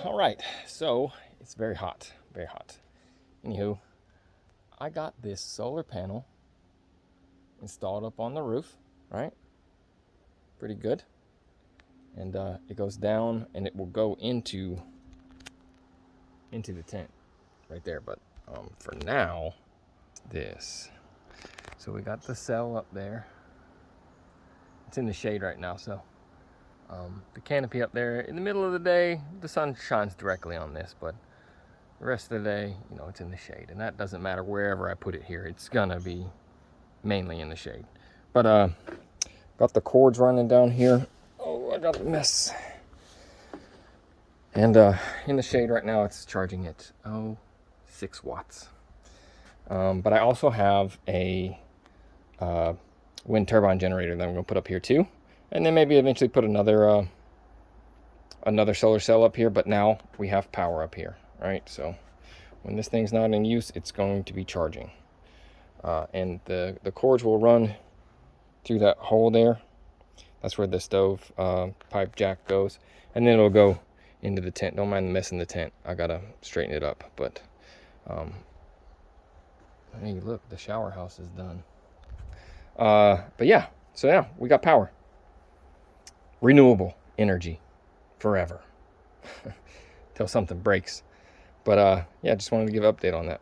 All right, so it's very hot, very hot. Anywho, I got this solar panel installed up on the roof, right? Pretty good. And it goes down and it will go into the tent right there. But for now, this. So we got the cell up there. It's in the shade right now, so the canopy up there. In the middle of the day, the sun shines directly on this, but the rest of the day, you know, it's in the shade. And that doesn't matter wherever I put it here. It's gonna be mainly in the shade. But got the cords running down here. Oh, I got a mess. And in the shade right now, it's charging at 6 watts. But I also have a wind turbine generator that I'm going to put up here too, and then maybe eventually put another solar cell up here. But now we have power up here, right? So when this thing's not in use, it's going to be charging, and the cords will run through that hole there. That's where the stove pipe jack goes, and then it'll go into the tent. Don't mind messing the tent. I gotta straighten it up, but hey, look, the shower house is done. But yeah, so yeah, we got power. Renewable energy forever till something breaks. But yeah, just wanted to give an update on that.